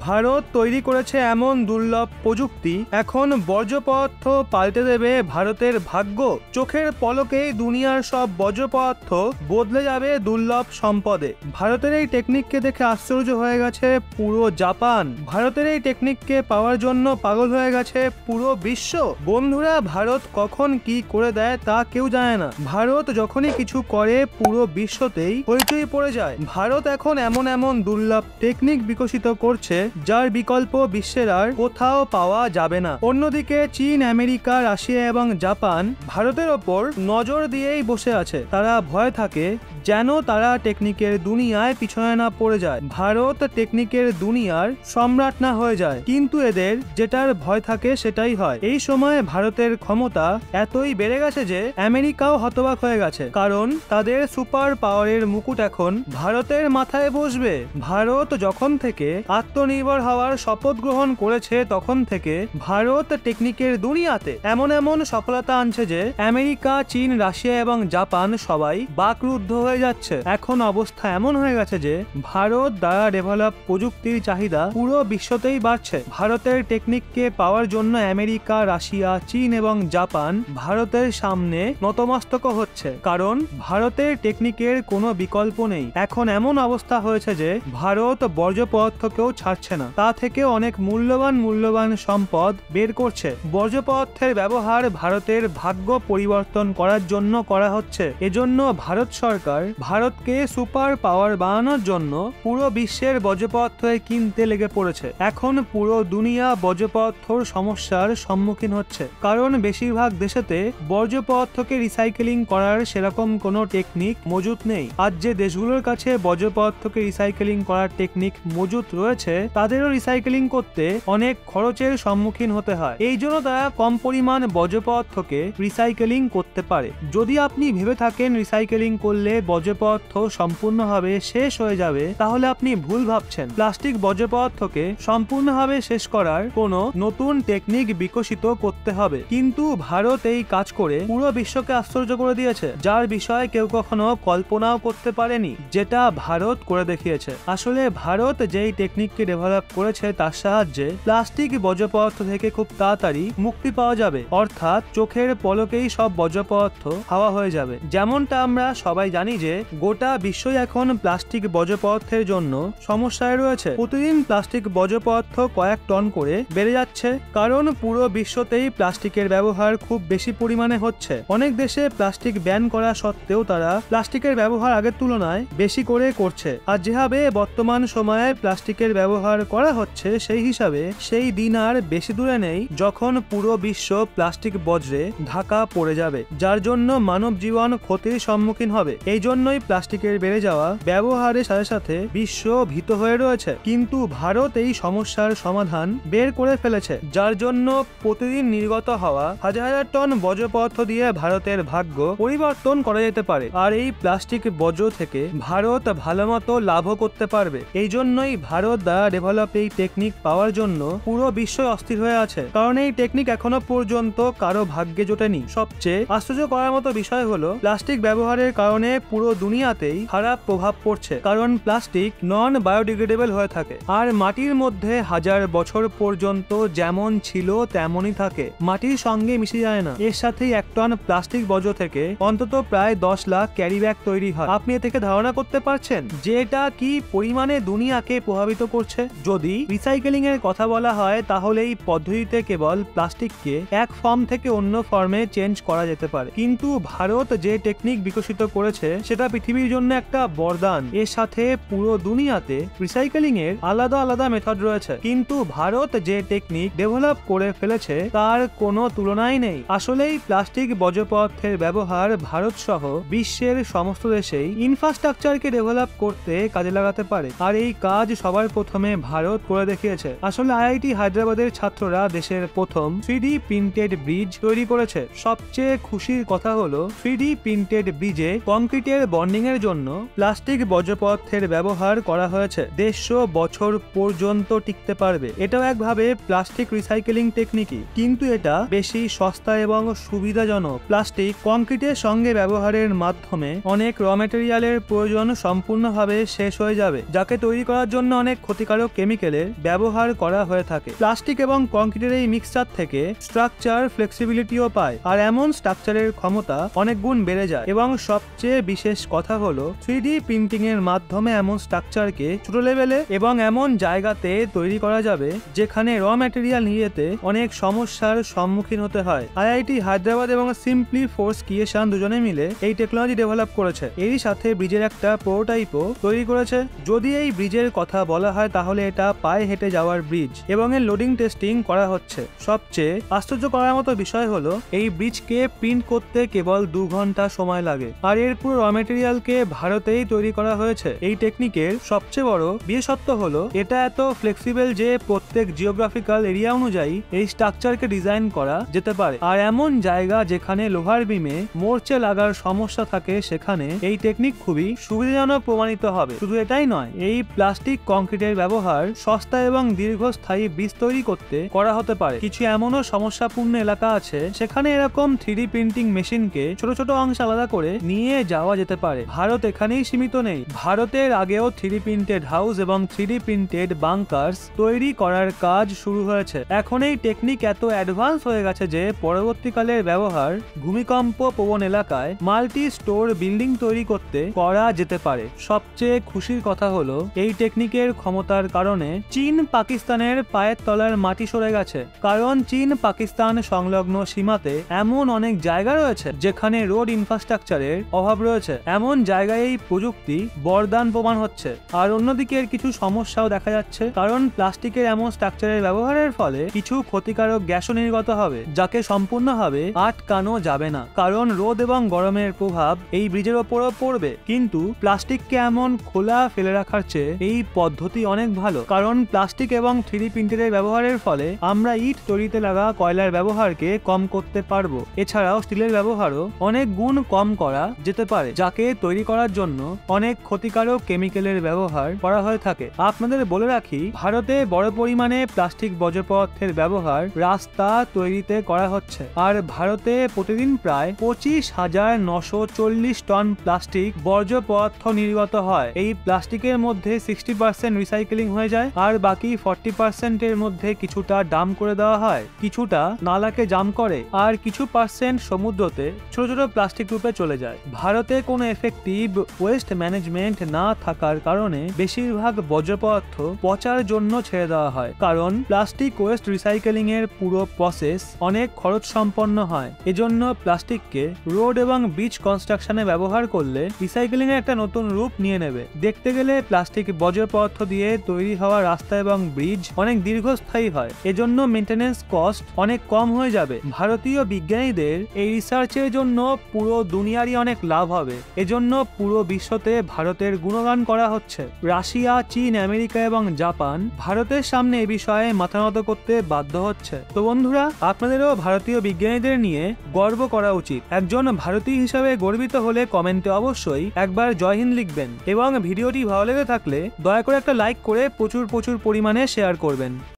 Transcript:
ভারত তৈরি করেছে এমন দুর্লভ প্রযুক্তি, এখন বর্জ্য পদার্থ পাল্টে দেবে ভারতের ভাগ্য। চোখের পলকেই দুনিয়ার সব বর্জ্য পদার্থ বদলে যাবে দুর্লভ সম্পদে। ভারতের এই টেকনিককে দেখে আশ্চর্য হয়ে গেছে পুরো জাপান। ভারতের এই টেকনিককে পাওয়ার জন্য পাগল হয়ে গেছে পুরো বিশ্ব। বন্ধুরা, ভারত কখন কি করে দেয় তা কেউ জানে না। ভারত যখনই কিছু করে পুরো বিশ্বতেই হইচই পড়ে যায়। ভারত এখন এমন এমন দুর্লভ টেকনিক বিকশিত করছে যার বিকল্প বিশ্বের আর কোথাও পাওয়া যাবে না। অন্যদিকে চীন, আমেরিকা, রাশিয়া এবং জাপান ভারতের ওপর নজর দিয়েই বসে আছে। তারা ভয় থাকে যেন তারা টেকনিকের দুনিয়ায় পিছনে না পড়ে যায়, ভারত টেকনিকের দুনিয়ার সম্রাট না হয়ে যায়। কিন্তু এদের যেটার ভয় থাকে সেটাই হয়। এই সময় ভারতের ক্ষমতা এতই বেড়ে গেছে যে আমেরিকাও হতবাক হয়ে গেছে, কারণ তাদের সুপার পাওয়ারের মুকুট এখন ভারতের মাথায় বসবে। ভারত যখন থেকে আত্মনির্ভর হওয়ার শপথ গ্রহণ করেছে তখন থেকে ভারত টেকনিকের দুনিয়াতে এমন এমন সফলতা আনছে যে আমেরিকা, চীন, রাশিয়া এবং জাপান সবাই বাকরুদ্ধ হয়ে যাচ্ছে। এখন অবস্থা এমন হয়ে গেছে যে ভারত দ্বারা ডেভেলপ প্রযুক্তির চাহিদা পুরো বিশ্বতেই বাড়ছে। ভারতের টেকনিককে পাওয়ার জন্য আমেরিকা, রাশিয়া, চীন এবং জাপান ভারতের সামনে নতমস্তক হচ্ছে, কারণ ভারতের টেকনিকের কোনো বিকল্প নেই। এখন এমন অবস্থা হয়েছে যে ভারত বর্জ্য পদার্থকেও ছাড়ছে না, তা থেকে অনেক মূল্যবান সম্পদ বের করছে। বর্জ্য পদার্থের ব্যবহার ভারতের ভাগ্য পরিবর্তন করার জন্য করা হচ্ছে। এজন্য ভারত সরকার ভারতকে সুপার পাওয়ার বানানোর জন্য পুরো বিশ্বের বর্জ্য পদার্থ কিনতে লেগে পড়েছে। এখন পুরো দুনিয়া বর্জ্য পদার্থর সমস্যার সম্মুখীন হচ্ছে, কারণ বেশিরভাগ দেশেতে বর্জ্য পদার্থকে রিসাইকেলিং করার সেরকম কোনো টেকনিক মজুত নেই। আর যে দেশগুলোর কাছে বর্জ্য পদার্থকে রিসাইকেলিং করার টেকনিক মজুত রয়েছে তাদেরও রিসাইকেলিং করতে অনেক খরচের সম্মুখীন হতে হয়। এই জন্য তারা কম পরিমাণ বর্জ্য পদার্থকে রিসাইকেলিং করতে পারে। যদি আপনি ভেবে থাকেন রিসাইকেলিং করলে বর্জ্য পদার্থ সম্পূর্ণভাবে শেষ হয়ে যাবে, তাহলে আপনি ভুল ভাবছেন। প্লাস্টিক বর্জ্য পদার্থকে সম্পূর্ণভাবে শেষ করার কোনো নতুন টেকনিক বিকশিত করতে হবে। কিন্তু ভারত এই কাজ করে পুরো বিশ্বকে আশ্চর্য করে দিয়েছে, যার বিষয়ে কেউ কখনো কল্পনাও করতে পারেনি, যেটা ভারত করে দেখিয়েছে। আসলে ভারত যেই টেকনিককে ডেভেলপ করেছে তার সাহায্যে প্লাস্টিক বর্জ্য পদার্থ থেকে খুব তাড়াতাড়ি মুক্তি পাওয়া যাবে, অর্থাৎ চোখের পলকেই সব বর্জ্য পদার্থ হাওয়া হয়ে যাবে। যেমনটা আমরা সবাই জানি যে গোটা বিশ্বই এখন প্লাস্টিক বর্জ্য পদার্থের জন্য সমস্যায় রয়েছে। প্রতিদিন প্লাস্টিক বর্জ্য পদার্থ কয়েক টন করে বেড়ে যাচ্ছে, কারণ পুরো বিশ্বতেই প্লাস্টিকের ব্যবহার খুব বেশি পরিমাণে হচ্ছে। অনেক দেশে প্লাস্টিক ব্যান করা সত্ত্বেও তারা প্লাস্টিকের ব্যবহার আগের তুলনায় বেশি করে করছে। আর যেভাবে বর্তমান সময়ে প্লাস্টিকের ব্যবহার করা হচ্ছে সেই হিসাবে সেই দিন আর বেশি দূরে নেই যখন পুরো বিশ্ব প্লাস্টিক বজ্রে ঢাকা পড়ে যাবে, যার জন্য মানব জীবন ক্ষতির সম্মুখীন হবে। এই জন্যই প্লাস্টিকের বেড়ে যাওয়া ব্যবহারের সাথে সাথে বিশ্ব ভীত হয়ে রয়েছে। কিন্তু ভারত এই সমস্যার সমাধান বের করে ফেলেছে, যার জন্য প্রতিদিন নির্গত হওয়া হাজার হাজার টন বর্জ্য পদার্থ দিয়ে ভারতের ভাগ্য পরিবর্তন করা যেতে পারে। আর এই প্লাস্টিক বর্জ্য থেকে ভারত ভালো মতো লাভও করতে পারবে। এই জন্যই ভারত দ্বারা ডেভেলপ এই টেকনিক পাওয়ার জন্য পুরো বিশ্ব অস্থির হয়ে আছে, কারণ এই টেকনিক এখনো পর্যন্ত কারো ভাগ্যে জোটেনি। সবচেয়ে আশ্চর্য করার মতো বিষয় হলো প্লাস্টিক ব্যবহারের কারণে পুরো দুনিয়াতেই খারাপ প্রভাব পড়ছে, কারণ প্লাস্টিক নন বায়োডিগ্রেডেবল হয়ে থাকে আর মাটির মধ্যে হাজার বছর পর্যন্ত যেমন ছিল তেমনই থাকে, মাটির সঙ্গে মিশে যায় না। এর সাথেই এক টন প্লাস্টিক বর্জ্য থেকে অন্তত প্রায় 10 লাখ ক্যারি ব্যাগ তৈরি হয়। আপনি এ থেকে ধারণা করতে পারছেন যে এটা কি পরিমাণে দুনিয়াকে প্রভাবিত করছে। যদি রিসাইকেলিং এর কথা বলা হয় তাহলে এই পদ্ধতিতে কেবল প্লাস্টিককে এক ফর্ম থেকে অন্য ফর্মে চেঞ্জ করা যেতে পারে, কিন্তু ভারত যে টেকনিক বিকশিত করেছে সেটা পৃথিবীর জন্য একটা বরদান। এর সাথে পুরো দুনিয়াতে রিসাইকেলিং এর আলাদা আলাদা মেথড রয়েছে, কিন্তু ভারত যে টেকনিক ডেভেলপ করে ফেলেছে তার কোনো তুলনাই নেই। আসলেই প্লাস্টিক বর্জ্য পদার্থের ব্যবহার ভারত সহ বিশ্বের সমস্ত দেশেই ইনফ্রাস্ট্রাকচারকে ডেভেলপ করতে কাজে লাগাতে পারে, আর এই কাজ সবার প্রথমে ভারত করে দেখিয়েছে। আসলে আইআইটি হায়দ্রাবাদের ছাত্ররা দেশের প্রথম 3D প্রিন্টেড ব্রিজ তৈরি করেছে। সবচেয়ে খুশির কথা হলো 3D প্রিন্টেড ব্রিজে কংক্রিটের প্লাস্টিকের বন্ডিং এর জন্য প্লাস্টিক বর্জ্যপদার্থের ব্যবহার করা হয়েছে 150 বছর পর্যন্ত টিকতে পারবে। এটাও একভাবে প্লাস্টিক রিসাইকেলিং টেকনিকই, কিন্তু এটা বেশি সস্তা এবং সুবিধাজনক। প্লাস্টিক কংক্রিটের সঙ্গে ব্যবহারের মাধ্যমে অনেক র ম্যাটেরিয়ালের প্রয়োজন সম্পূর্ণভাবে শেষ হয়ে যাবে, যাকে তৈরি করার জন্য অনেক ক্ষতিকারক কেমিক্যালের ব্যবহার করা হয়ে থাকে। প্লাস্টিক এবং কংক্রিটের এই মিক্সচার থেকে স্ট্রাকচার ফ্লেক্সিবিলিটিও পায়, আর এমন স্ট্রাকচারের ক্ষমতা অনেক গুণ বেড়ে যায়। এবং সবচেয়ে বিশেষ কথা হলো 3D প্রিন্টিং এর মাধ্যমে এমন স্ট্রাকচারকে ছোট লেভেলে এবং এমন জায়গাতে তৈরি করা যাবে যেখানে র ম্যাটেরিয়াল নিয়ে যেতে অনেক সমস্যার সম্মুখীন হতে হয়। IIT হায়দ্রাবাদ এবং সিম্পলি ফোর্স ক্রিয়েশন দুজনে মিলে এই টেকনোলজি ডেভেলপ করেছে। এরই সাথে ব্রিজের একটা প্রোটোটাইপও তৈরি করেছে। যদি এই ব্রিজের কথা বলা হয় তাহলে এটা পায়ে হেঁটে যাওয়ার ব্রিজ, এবং এর লোডিং টেস্টিং করা হচ্ছে। সবচেয়ে আশ্চর্য করার মতো বিষয় হলো এই ব্রিজকে প্রিন্ট করতে কেবল 2 ঘন্টা সময় লাগে, আর এর পুরো র ম্যাটেরিয়ালকে ভারতেই তৈরি করা হয়েছে। এই টেকনিকের সবচেয়ে বড় বিশেষত্ব হলো এটা এত ফ্লেক্সিবল যে প্রত্যেক জিওগ্রাফিক্যাল এরিয়া অনুযায়ী এই স্ট্রাকচারকে ডিজাইন করা যেতে পারে। আর এমন জায়গা যেখানে লোহার বিমে মরচে লাগার সমস্যা থাকে সেখানে এই টেকনিক খুবই সুবিধাজনক প্রমাণিত হবে। শুধু এটাই নয়, এই প্লাস্টিক কংক্রিটের ব্যবহার সস্তা এবং দীর্ঘস্থায়ী ব্রিজ তৈরি করতে করা হতে পারে। কিছু এমনও সমস্যাপূর্ণ এলাকা আছে সেখানে এরকম 3D প্রিন্টিং মেশিনকে ছোট ছোট অংশ আলাদা করে নিয়ে যাওয়া যেতে পারে। ভারত এখানেই সীমিত নেই, ভারতের আগেও 3D প্রিন্টেড হাউস এবং 3D প্রিন্টেড বাংকার্স তৈরি করার কাজ শুরু হয়েছে। এখন এই টেকনিক এত অ্যাডভান্স হয়ে গেছে যে পরবর্তীকালের ব্যবহার ভূমিকম্প প্রবণ এলাকায় মাল্টি স্টোর বিল্ডিং তৈরি করতে করা যেতে পারে। সবচেয়ে খুশির কথা হলো এই টেকনিকের ক্ষমতার কারণে চীন পাকিস্তানের পায়ের তলার মাটি সরে গেছে, কারণ চীন পাকিস্তান সংলগ্ন সীমাতে এমন অনেক জায়গা রয়েছে যেখানে রোড ইনফ্রাস্ট্রাকচারের অভাব রয়েছে। এমন জায়গায় এই প্রযুক্তি বরদান প্রমাণ হচ্ছে। আর অন্যদিকে এর কিছু সমস্যাও দেখা যাচ্ছে, কারণ প্লাস্টিকের এমন স্ট্রাকচারের ব্যবহারের ফলে কিছু ক্ষতিকারক গ্যাসও নির্গত হবে, যাকে সম্পূর্ণভাবে আটকানো যাবে না, কারণ রোদ এবং গরমের প্রভাব এই ব্রিজের ওপরও পড়বে। কিন্তু প্লাস্টিককে এমন খোলা ফেলে রাখার চেয়ে এই পদ্ধতি অনেক ভালো, কারণ প্লাস্টিক এবং 3D প্রিন্টারের ব্যবহারের ফলে আমরা ইট তৈরিতে লাগা কয়লার ব্যবহারকে কম করতে পারবো। এছাড়াও স্টিলের ব্যবহারও অনেক গুণ কম করা যেতে পারে, যাকে তৈরি করার জন্য অনেক ক্ষতিকারক কেমিক্যালের ব্যবহার করা হয়ে থাকে। আপনাদের বলে রাখি, ভারতে বড় পরিমাণে প্লাস্টিক বর্জ্য পদার্থের ব্যবহার রাস্তা তৈরিতে করা হচ্ছে, আর ভারতে প্রতিদিন প্রায় 25,940 টন প্লাস্টিক বর্জ্য পদার্থ নির্গত হয়। এই প্লাস্টিকের মধ্যে 60% রিসাইকেলিং হয়ে যায়, আর বাকি 40% এর মধ্যে কিছুটা ডাম্প করে দেওয়া হয়, কিছুটা নালাকে জাম করে, আর কিছু পার্সেন্ট সমুদ্রতে ছোট ছোট প্লাস্টিক রূপে চলে যায়। ভারতে কোনো এফেক্টিভ ওয়েস্ট ম্যানেজমেন্ট না থাকার কারণে বেশিরভাগ বর্জ্য পদার্থ পচার জন্য ছেড়ে দেওয়া হয়, কারণ প্লাস্টিক ওয়েস্ট রিসাইকেলিং এর পুরো প্রসেস অনেক খরচ সম্পন্ন হয়। এজন্য প্লাস্টিককে রোড এবং ব্রিজ কনস্ট্রাকশনে ব্যবহার করলে রিসাইকেলিং এর একটা নতুন রূপ নিয়ে নেবে। দেখতে গেলে প্লাস্টিক বর্জ্য পদার্থ দিয়ে তৈরি হওয়া রাস্তা এবং ব্রিজ অনেক দীর্ঘস্থায়ী হয়, এজন্য মেইনটেনেন্স কস্ট অনেক কম হয়ে যাবে। ভারতীয় বিজ্ঞানীদের এই রিসার্চের জন্য পুরো দুনিয়ারই অনেক লাভ হবে। এজন্য পুরো বিশ্বতে ভারতের গুণগান করা হচ্ছে। রাশিয়া, চীন, আমেরিকা এবং জাপান ভারতের সামনে এ বিষয়ে মাথা নত করতে বাধ্য হচ্ছে। তো বন্ধুরা, আপনাদেরও ভারতীয় বিজ্ঞানীদের নিয়ে গর্ব করা উচিত। একজন ভারতীয় হিসাবে গর্বিত হলে কমেন্টে অবশ্যই একবার জয় হিন্দ লিখবেন, এবং ভিডিওটি ভালো লেগে থাকলে দয়া করে একটা লাইক করে প্রচুর পরিমাণে শেয়ার করবেন।